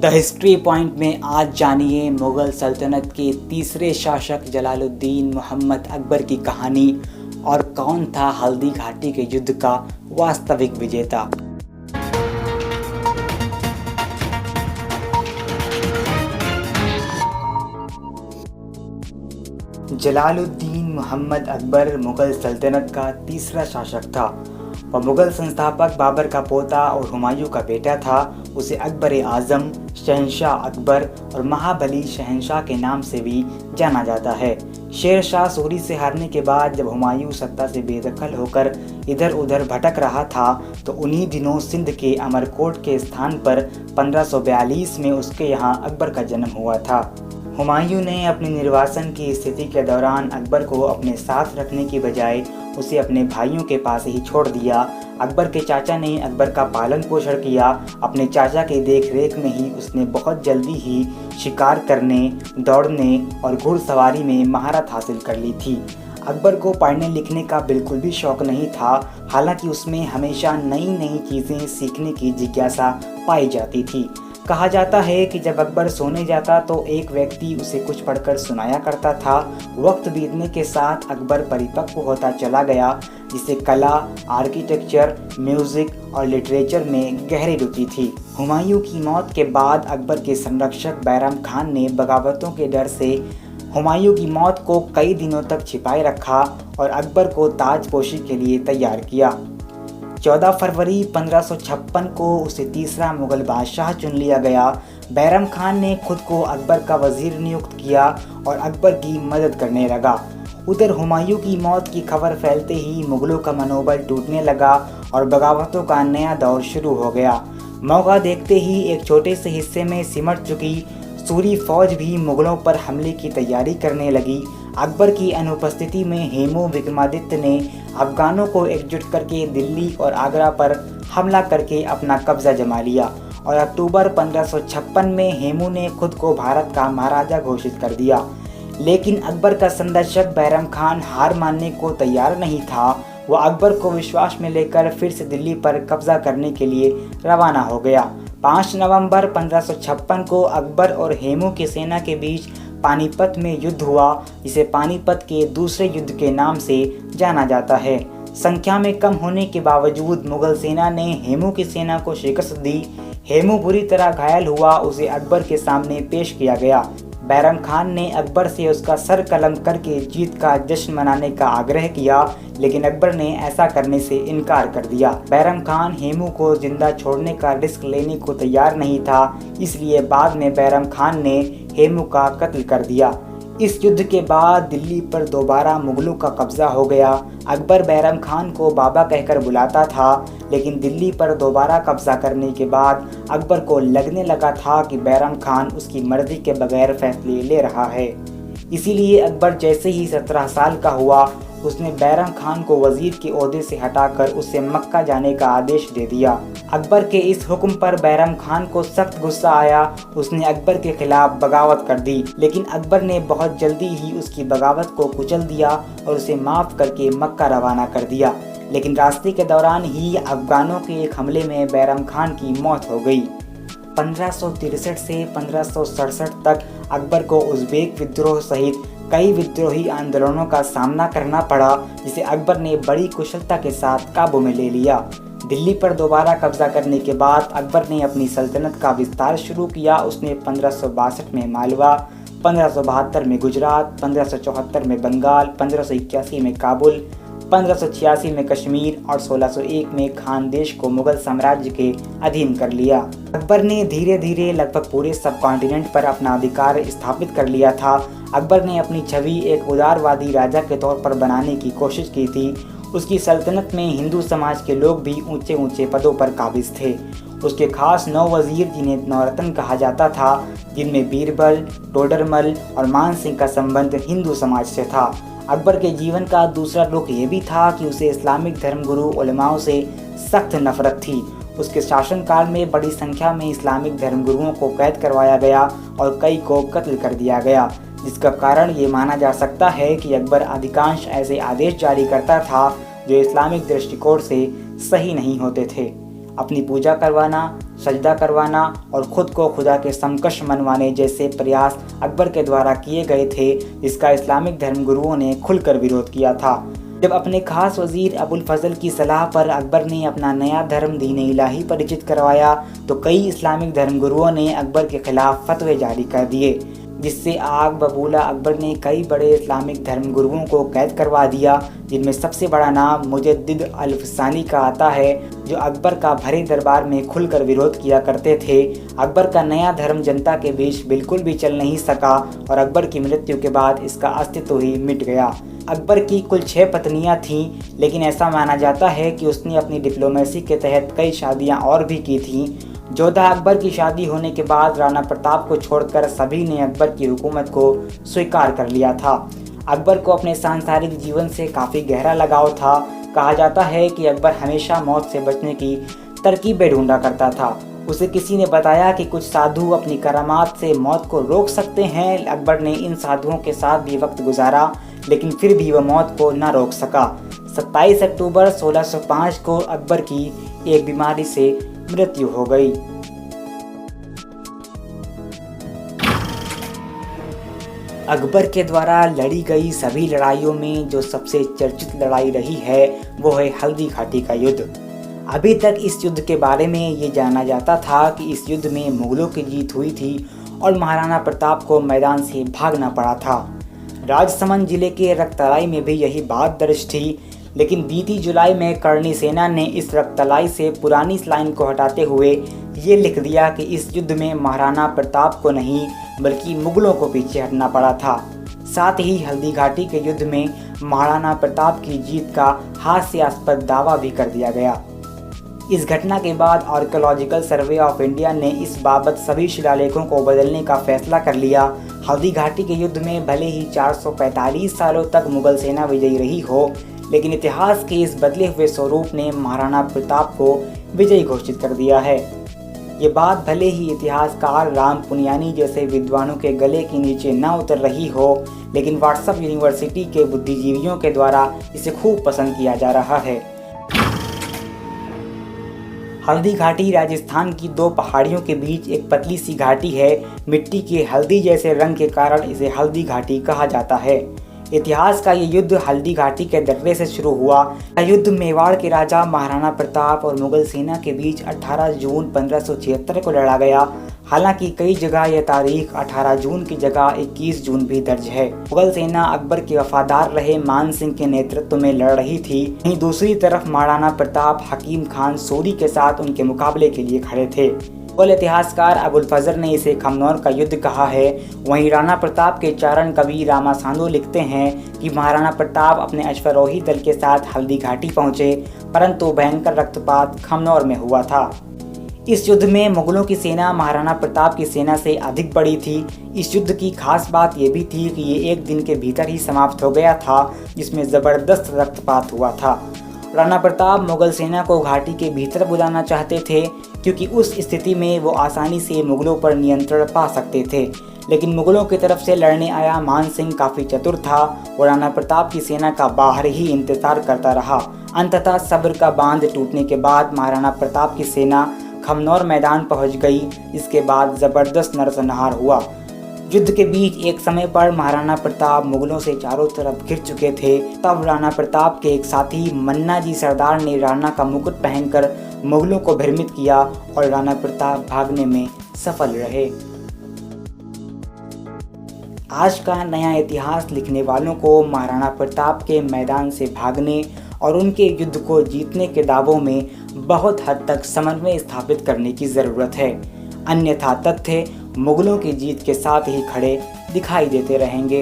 The history point में आज जानिए मुग़ल सल्तनत के तीसरे शासक जलालुद्दीन मोहम्मद अकबर की कहानी और कौन था हल्दी घाटी के युद्ध का वास्तविक विजेता। जलालुद्दीन मोहम्मद अकबर मुग़ल सल्तनत का तीसरा शासक था। वह मुग़ल संस्थापक बाबर का पोता और हुमायूं का बेटा था। उसे अकबर आज़म, शहंशाह अकबर और महाबली शहंशाह के नाम से भी जाना जाता है। शेर शाह सूरी से हारने के बाद जब हुमायूं सत्ता से बेदखल होकर इधर उधर भटक रहा था तो उन्हीं दिनों सिंध के अमरकोट के स्थान पर 1542 में उसके यहाँ अकबर का जन्म हुआ था। हुमायूं ने अपने निर्वासन की स्थिति के दौरान अकबर को अपने साथ रखने की बजाय उसे अपने भाइयों के पास ही छोड़ दिया। अकबर के चाचा ने अकबर का पालन पोषण किया। अपने चाचा के देखरेख में ही उसने बहुत जल्दी ही शिकार करने, दौड़ने और घुड़सवारी में महारत हासिल कर ली थी। अकबर को पढ़ने लिखने का बिल्कुल भी शौक नहीं था, हालांकि उसमें हमेशा नई नई चीज़ें सीखने की जिज्ञासा पाई जाती थी। कहा जाता है कि जब अकबर सोने जाता तो एक व्यक्ति उसे कुछ पढ़कर सुनाया करता था। वक्त बीतने के साथ अकबर परिपक्व होता चला गया, जिसे कला, आर्किटेक्चर, म्यूज़िक और लिटरेचर में गहरी रुचि थी। हुमायूं की मौत के बाद अकबर के संरक्षक बैरम खान ने बगावतों के डर से हुमायूं की मौत को कई दिनों तक छिपाए रखा और अकबर को ताजपोशी के लिए तैयार किया। 14 फरवरी 1556 को उसे तीसरा मुग़ल बादशाह चुन लिया गया। बैरम खान ने खुद को अकबर का वज़ीर नियुक्त किया और अकबर की मदद करने लगा। उधर हुमायूं की मौत की खबर फैलते ही मुग़लों का मनोबल टूटने लगा और बगावतों का नया दौर शुरू हो गया। मौका देखते ही एक छोटे से हिस्से में सिमट चुकी सूरी फौज भी मुग़लों पर हमले की तैयारी करने लगी। अकबर की अनुपस्थिति में हेमू विक्रमादित्य ने अफगानों को एकजुट करके दिल्ली और आगरा पर हमला करके अपना कब्जा जमा लिया और अक्टूबर 1556 में हेमू ने खुद को भारत का महाराजा घोषित कर दिया। लेकिन अकबर का संरक्षक बैरम खान हार मानने को तैयार नहीं था। वह अकबर को विश्वास में लेकर फिर से दिल्ली पर कब्जा करने के लिए रवाना हो गया। 5 नवंबर 1556 को अकबर और हेमू की सेना के बीच पानीपत में युद्ध हुआ, जिसे पानीपत के दूसरे युद्ध के नाम से जाना जाता है। संख्या में कम होने के बावजूद मुग़ल सेना ने हेमू की सेना को शिकस्त दी। हेमू बुरी तरह घायल हुआ, उसे अकबर के सामने पेश किया गया। बैरम खान ने अकबर से उसका सर कलम करके जीत का जश्न मनाने का आग्रह किया, लेकिन अकबर ने ऐसा करने से इनकार कर दिया। बैरम खान हेमू को जिंदा छोड़ने का रिस्क लेने को तैयार नहीं था, इसलिए बाद में बैरम खान ने हेमू का कत्ल कर दिया। इस युद्ध के बाद दिल्ली पर दोबारा मुग़लों का कब्जा हो गया। अकबर बैरम खान को बाबा कहकर बुलाता था, लेकिन दिल्ली पर दोबारा कब्जा करने के बाद अकबर को लगने लगा था कि बैरम खान उसकी मर्जी के बगैर फैसले ले रहा है। इसीलिए अकबर जैसे ही 17 साल का हुआ, उसने बैरम खान को वजीर के ओहदे से हटाकर उससे मक्का जाने का आदेश दे दिया। अकबर के इस हुक्म पर बैरम खान को सख्त गुस्सा आया। उसने अकबर के खिलाफ बगावत कर दी, लेकिन अकबर ने बहुत जल्दी ही उसकी बगावत को कुचल दिया और उसे माफ़ करके मक्का रवाना कर दिया। लेकिन रास्ते के दौरान ही अफगानों के एक हमले में बैरम खान की मौत हो गई। 1563 से 1567 तक अकबर को उज़्बेक विद्रोह सहित कई विद्रोही आंदोलनों का सामना करना पड़ा, जिसे अकबर ने बड़ी कुशलता के साथ काबू में ले लिया। दिल्ली पर दोबारा कब्जा करने के बाद अकबर ने अपनी सल्तनत का विस्तार शुरू किया। उसने 1562 में मालवा, 1572 में गुजरात, 1574 में बंगाल, 1581 में काबुल, 1586 में कश्मीर और 1601 में खानदेश को मुग़ल साम्राज्य के अधीन कर लिया। अकबर ने धीरे धीरे लगभग पूरे सब कॉन्टिनेंट पर अपना अधिकार स्थापित कर लिया था। अकबर ने अपनी छवि एक उदारवादी राजा के तौर पर बनाने की कोशिश की थी। उसकी सल्तनत में हिंदू समाज के लोग भी ऊंचे ऊंचे पदों पर काबिज थे। उसके खास 9 वज़ीर, जिन्हें नवरत्न कहा जाता था, जिनमें बीरबल, टोडरमल और मान सिंह का संबंध हिंदू समाज से था। अकबर के जीवन का दूसरा रुख ये भी था कि उसे इस्लामिक धर्मगुरु उलमाओं से सख्त नफरत थी। उसके शासनकाल में बड़ी संख्या में इस्लामिक धर्मगुरुओं को कैद करवाया गया और कई को कत्ल कर दिया गया, जिसका कारण ये माना जा सकता है कि अकबर अधिकांश ऐसे आदेश जारी करता था जो इस्लामिक दृष्टिकोण से सही नहीं होते थे। अपनी पूजा करवाना, सजदा करवाना और खुद को खुदा के समकक्ष मनवाने जैसे प्रयास अकबर के द्वारा किए गए थे, जिसका इस्लामिक धर्मगुरुओं ने खुलकर विरोध किया था। जब अपने खास वजीर अबुल फजल की सलाह पर अकबर ने अपना नया धर्म दीन इलाही परिचित करवाया तो कई इस्लामिक धर्मगुरुओं ने अकबर के खिलाफ फतवे जारी कर दिए, जिससे आग बबूला अकबर ने कई बड़े इस्लामिक धर्मगुरुओं को कैद करवा दिया, जिनमें सबसे बड़ा नाम मुजद्दिद अल-फसानी का आता है, जो अकबर का भरे दरबार में खुलकर विरोध किया करते थे। अकबर का नया धर्म जनता के बीच बिल्कुल भी चल नहीं सका और अकबर की मृत्यु के बाद इसका अस्तित्व ही मिट गया। अकबर की कुल 6 पत्नियां थीं, लेकिन ऐसा माना जाता है कि उसने अपनी डिप्लोमेसी के तहत कई शादियां और भी की थीं। जोधा अकबर की शादी होने के बाद राणा प्रताप को छोड़कर सभी ने अकबर की हुकूमत को स्वीकार कर लिया था। अकबर को अपने सांसारिक जीवन से काफ़ी गहरा लगाव था। कहा जाता है कि अकबर हमेशा मौत से बचने की तरकीबें ढूंढा करता था। उसे किसी ने बताया कि कुछ साधु अपनी करामात से मौत को रोक सकते हैं। अकबर ने इन साधुओं के साथ भी वक्त गुजारा, लेकिन फिर भी वह मौत को न रोक सका। 27 अक्टूबर 1605 को अकबर की एक बीमारी से मृत्यु हो गई। अकबर के द्वारा लड़ी गई सभी लड़ाइयों में जो सबसे चर्चित लड़ाई रही है वो है हल्दी घाटी का युद्ध। अभी तक इस युद्ध के बारे में ये जाना जाता था कि इस युद्ध में मुगलों की जीत हुई थी और महाराणा प्रताप को मैदान से भागना पड़ा था। राजसमंद जिले के रक्तलाई में भी यही बात दर्ज थी, लेकिन बीती जुलाई में करणी सेना ने इस रक्तलाई से पुरानी लाइन को हटाते हुए ये लिख दिया कि इस युद्ध में महाराणा प्रताप को नहीं बल्कि मुगलों को पीछे हटना पड़ा था। साथ ही हल्दी घाटी के युद्ध में महाराणा प्रताप की जीत का हास्यास्पद दावा भी कर दिया गया। इस घटना के बाद आर्कियोलॉजिकल सर्वे ऑफ इंडिया ने इस बाबत सभी शिलालेखों को बदलने का फैसला कर लिया। हल्दी घाटी के युद्ध में भले ही 445 सालों तक मुगल सेना विजयी रही हो, लेकिन इतिहास के इस बदले हुए स्वरूप ने महाराणा प्रताप को विजयी घोषित कर दिया है। ये बात भले ही इतिहासकार राम पुनियानी जैसे विद्वानों के गले के नीचे न उतर रही हो, लेकिन व्हाट्सएप यूनिवर्सिटी के बुद्धिजीवियों के द्वारा इसे खूब पसंद किया जा रहा है। हल्दी घाटी राजस्थान की 2 पहाड़ियों के बीच एक पतली सी घाटी है। मिट्टी के हल्दी जैसे रंग के कारण इसे हल्दी घाटी कहा जाता है। इतिहास का ये युद्ध हल्दी घाटी के दर्रे से शुरू हुआ। यह युद्ध मेवाड़ के राजा महाराणा प्रताप और मुगल सेना के बीच 18 जून 1576 को लड़ा गया। हालांकि कई जगह यह तारीख 18 जून की जगह 21 जून भी दर्ज है। मुगल सेना अकबर के वफादार रहे मान सिंह के नेतृत्व में लड़ रही थी। वहीं दूसरी तरफ महाराणा प्रताप हकीम खान सोरी के साथ उनके मुकाबले के लिए खड़े थे। मुगल इतिहासकार अबुल फजल ने इसे खमनौर का युद्ध कहा है। वहीं राणा प्रताप के चारण कवि रामा सांदो लिखते हैं कि महाराणा प्रताप अपने अश्वारोही दल के साथ हल्दी घाटी पहुंचे, परंतु भयंकर रक्तपात खमनौर में हुआ था। इस युद्ध में मुगलों की सेना महाराणा प्रताप की सेना से अधिक बड़ी थी। इस युद्ध की खास बात यह भी थी कि ये एक दिन के भीतर ही समाप्त हो गया था, जिसमें ज़बरदस्त रक्तपात हुआ था। राणा प्रताप मुगल सेना को घाटी के भीतर बुलाना चाहते थे, क्योंकि उस स्थिति में वो आसानी से मुगलों पर नियंत्रण पा सकते थे। लेकिन मुगलों की तरफ से लड़ने आया मान सिंह काफ़ी चतुर था और राणा प्रताप की सेना का बाहर ही इंतजार करता रहा। अंततः सब्र का बांध टूटने के बाद महाराणा प्रताप की सेना खमनौर मैदान पहुंच गई। इसके बाद ज़बरदस्त नरसंहार हुआ। युद्ध के बीच एक समय पर महाराणा प्रताप मुगलों से चारों तरफ घिर चुके थे। तब राणा प्रताप के एक साथी मन्ना जी सरदार ने राणा का मुकुट पहनकर मुगलों को भ्रमित किया और राणा प्रताप भागने में सफल रहे। आज का नया इतिहास लिखने वालों को महाराणा प्रताप के मैदान से भागने और उनके युद्ध को जीतने के दावों में बहुत हद तक समन्वय स्थापित करने की ज़रूरत है, अन्यथा तथ्य मुगलों की जीत के साथ ही खड़े दिखाई देते रहेंगे।